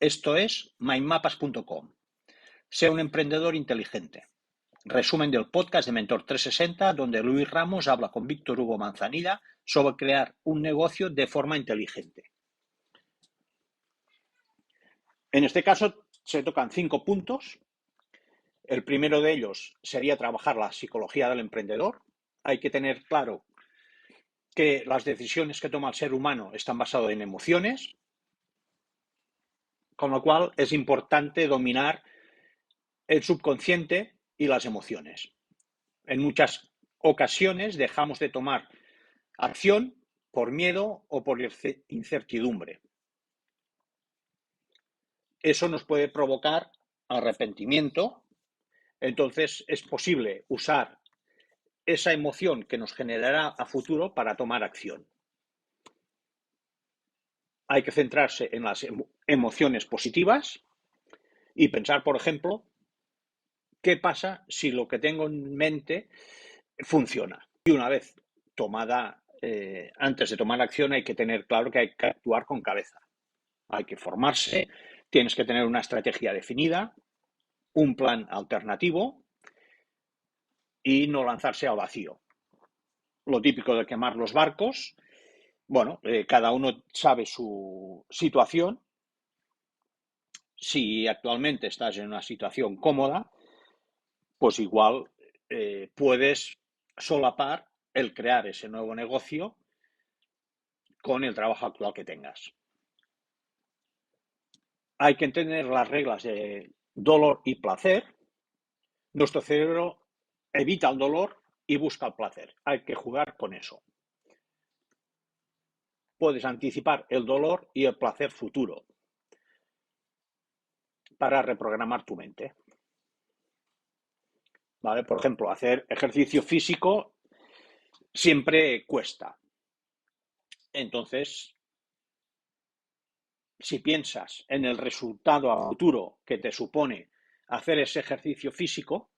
Esto es mindmapas.com. Sea un emprendedor inteligente. Resumen del podcast de Mentor 360, donde Luis Ramos habla con Víctor Hugo Manzanilla sobre crear un negocio de forma inteligente. En este caso se tocan 5 puntos. El primero de ellos sería trabajar la psicología del emprendedor. Hay que tener claro que las decisiones que toma el ser humano están basadas en emociones, con lo cual es importante dominar el subconsciente y las emociones. En muchas ocasiones dejamos de tomar acción por miedo o por incertidumbre. Eso nos puede provocar arrepentimiento. Entonces es posible usar esa emoción que nos generará a futuro para tomar acción. Hay que centrarse en las emociones positivas y pensar, por ejemplo, ¿qué pasa si lo que tengo en mente funciona? Y una vez tomada, antes de tomar acción, hay que tener claro que hay que actuar con cabeza. Hay que formarse, tienes que tener una estrategia definida, un plan alternativo y no lanzarse al vacío. Lo típico de quemar los barcos, bueno, cada uno sabe su situación. Si actualmente estás en una situación cómoda, pues igual puedes solapar el crear ese nuevo negocio con el trabajo actual que tengas. Hay que entender las reglas de dolor y placer. Nuestro cerebro evita el dolor y busca el placer. Hay que jugar con eso. Puedes anticipar el dolor y el placer futuro para reprogramar tu mente. ¿Vale? Por ejemplo, hacer ejercicio físico siempre cuesta. Entonces, si piensas en el resultado a futuro que te supone hacer ese ejercicio físico,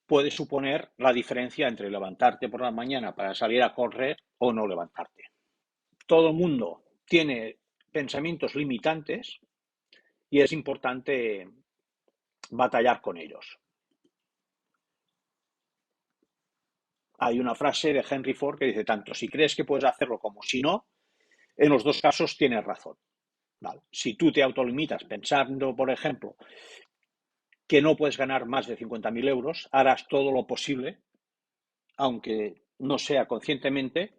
puede suponer la diferencia entre levantarte por la mañana para salir a correr o no levantarte. Todo el mundo tiene pensamientos limitantes y es importante batallar con ellos. Hay una frase de Henry Ford que dice, tanto si crees que puedes hacerlo como si no, en los dos casos tienes razón. ¿Vale? Si tú te autolimitas pensando, por ejemplo, que no puedes ganar más de 50.000 euros, harás todo lo posible, aunque no sea conscientemente,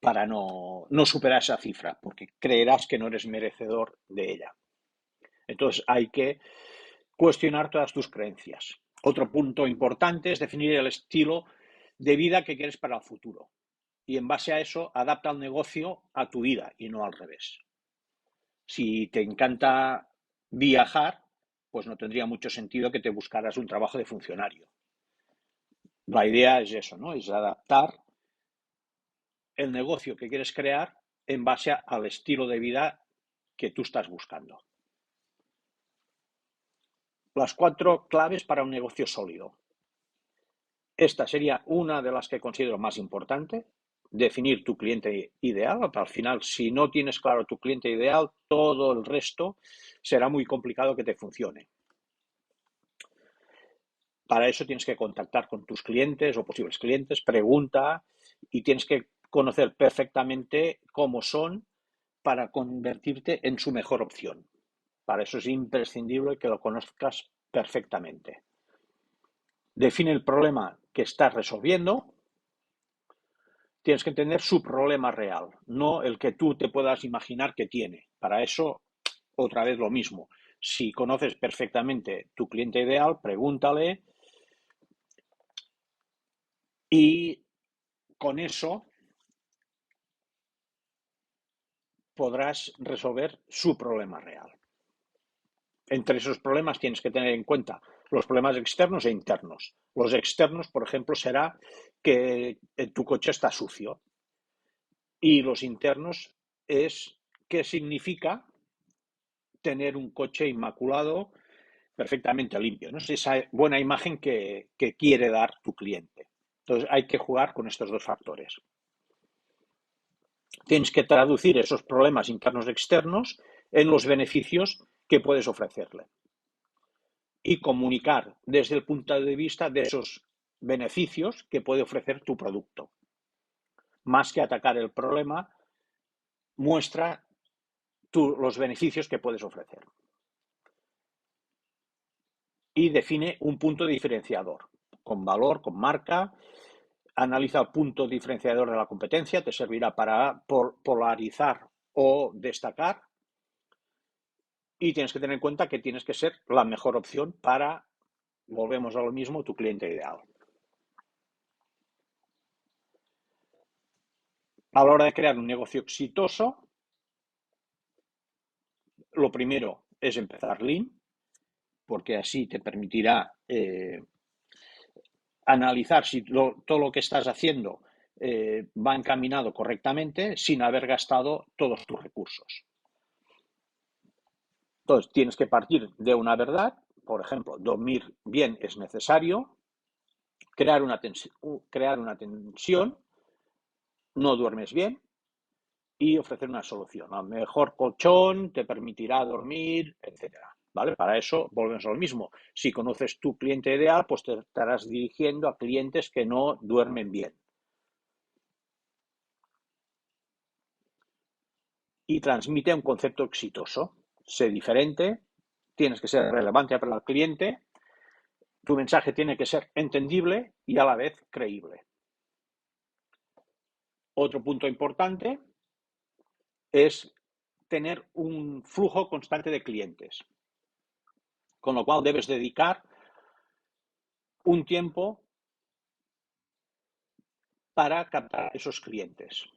para no superar esa cifra, porque creerás que no eres merecedor de ella. Entonces hay que cuestionar todas tus creencias. Otro punto importante es definir el estilo de vida que quieres para el futuro. Y en base a eso, adapta el negocio a tu vida y no al revés. Si te encanta viajar, pues no tendría mucho sentido que te buscaras un trabajo de funcionario. La idea es eso, ¿no? Es adaptar el negocio que quieres crear en base al estilo de vida que tú estás buscando. Las 4 claves para un negocio sólido. Esta sería una de las que considero más importante. Definir tu cliente ideal. Al final, si no tienes claro tu cliente ideal, todo el resto será muy complicado que te funcione. Para eso tienes que contactar con tus clientes o posibles clientes, pregunta y tienes que conocer perfectamente cómo son para convertirte en su mejor opción. Para eso es imprescindible que lo conozcas perfectamente. Define el problema que estás resolviendo. Tienes que entender su problema real, no el que tú te puedas imaginar que tiene. Para eso, otra vez lo mismo. Si conoces perfectamente tu cliente ideal, pregúntale y con eso podrás resolver su problema real. Entre esos problemas tienes que tener en cuenta los problemas externos e internos. Los externos, por ejemplo, será que tu coche está sucio. Y los internos es qué significa tener un coche inmaculado, perfectamente limpio, ¿no? Es esa buena imagen que quiere dar tu cliente. Entonces hay que jugar con estos dos factores. tienes que traducir esos problemas internos y externos en los beneficios que puedes ofrecerle y comunicar desde el punto de vista de esos beneficios que puede ofrecer tu producto. Más que atacar el problema, muestra los beneficios que puedes ofrecer. Y define un punto diferenciador, con valor, con marca. Analiza el punto diferenciador de la competencia, te servirá para polarizar o destacar. Y tienes que tener en cuenta que tienes que ser la mejor opción para, volvemos a lo mismo, tu cliente ideal. A la hora de crear un negocio exitoso, lo primero es empezar lean, porque así te permitirá analizar si todo lo que estás haciendo va encaminado correctamente sin haber gastado todos tus recursos. Entonces, tienes que partir de una verdad, por ejemplo, dormir bien es necesario, crear una tensión, no duermes bien, y ofrecer una solución. A mejor colchón te permitirá dormir, etcétera. ¿Vale? Para eso volvemos a lo mismo. Si conoces tu cliente ideal, pues te estarás dirigiendo a clientes que no duermen bien. Y transmite un concepto exitoso. Sé diferente, tienes que ser relevante para el cliente, tu mensaje tiene que ser entendible y a la vez creíble. Otro punto importante es tener un flujo constante de clientes, con lo cual debes dedicar un tiempo para captar esos clientes.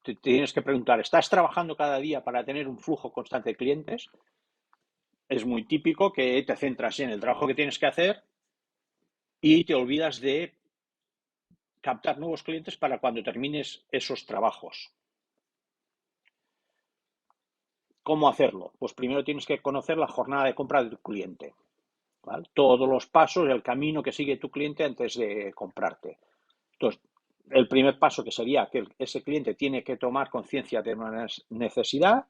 Te tienes que preguntar, ¿estás trabajando cada día para tener un flujo constante de clientes? Es muy típico que te centras en el trabajo que tienes que hacer y te olvidas de captar nuevos clientes para cuando termines esos trabajos. ¿Cómo hacerlo? Pues primero tienes que conocer la jornada de compra de tu cliente, ¿vale? Todos los pasos, el camino que sigue tu cliente antes de comprarte. Entonces, el primer paso que sería que ese cliente tiene que tomar conciencia de una necesidad.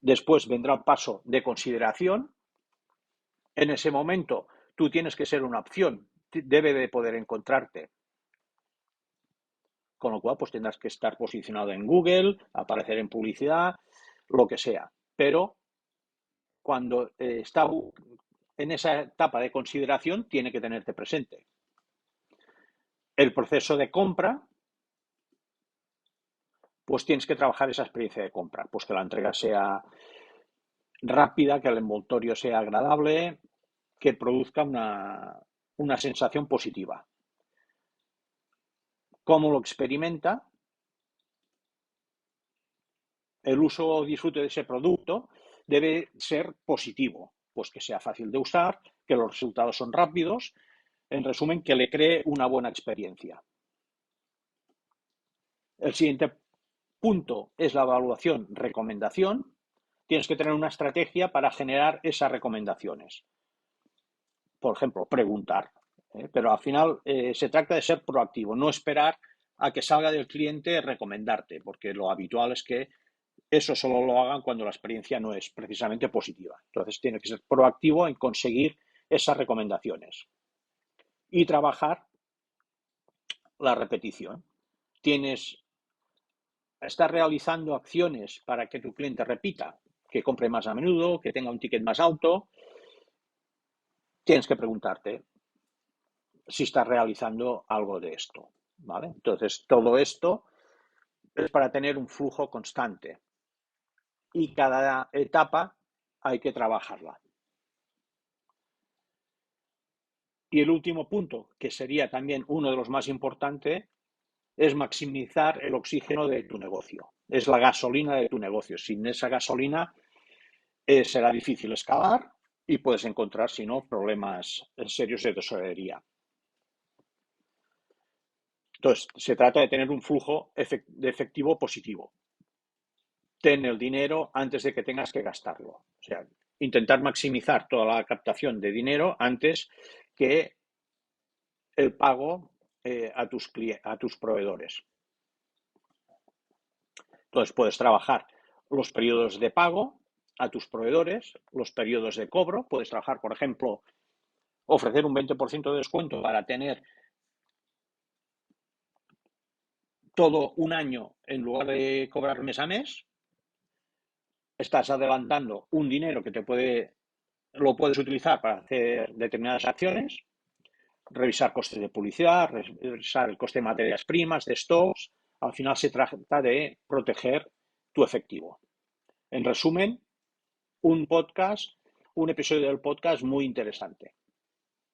Después vendrá el paso de consideración. En ese momento tú tienes que ser una opción, debe de poder encontrarte. Con lo cual, pues tendrás que estar posicionado en Google, aparecer en publicidad, lo que sea. Pero cuando está en esa etapa de consideración, tiene que tenerte presente. El proceso de compra, pues tienes que trabajar esa experiencia de compra, pues que la entrega sea rápida, que el envoltorio sea agradable, que produzca una sensación positiva. ¿Cómo lo experimenta? El uso o disfrute de ese producto debe ser positivo, pues que sea fácil de usar, que los resultados son rápidos, en resumen, que le cree una buena experiencia. El siguiente punto es la evaluación-recomendación. Tienes que tener una estrategia para generar esas recomendaciones. Por ejemplo, preguntar. Pero al final se trata de ser proactivo, no esperar a que salga del cliente recomendarte, porque lo habitual es que eso solo lo hagan cuando la experiencia no es precisamente positiva. Entonces, tiene que ser proactivo en conseguir esas recomendaciones y trabajar la repetición. Estás realizando acciones para que tu cliente repita, que compre más a menudo, que tenga un ticket más alto. Tienes que preguntarte si estás realizando algo de esto, ¿vale? Entonces, todo esto es para tener un flujo constante y cada etapa hay que trabajarla. Y el último punto, que sería también uno de los más importantes, es maximizar el oxígeno de tu negocio. Es la gasolina de tu negocio. Sin esa gasolina será difícil escalar y puedes encontrar, si no, problemas serios de tesorería. Entonces, se trata de tener un flujo de efectivo positivo. Ten el dinero antes de que tengas que gastarlo. O sea, intentar maximizar toda la captación de dinero antes que el pago a tus proveedores. Entonces puedes trabajar los periodos de pago a tus proveedores, los periodos de cobro. Puedes trabajar, por ejemplo, ofrecer un 20% de descuento para tener todo un año en lugar de cobrar mes a mes. Estás adelantando un dinero que lo puedes utilizar para hacer determinadas acciones, revisar costes de publicidad, revisar el coste de materias primas, de stocks. Al final se trata de proteger tu efectivo. En resumen, un episodio del podcast muy interesante.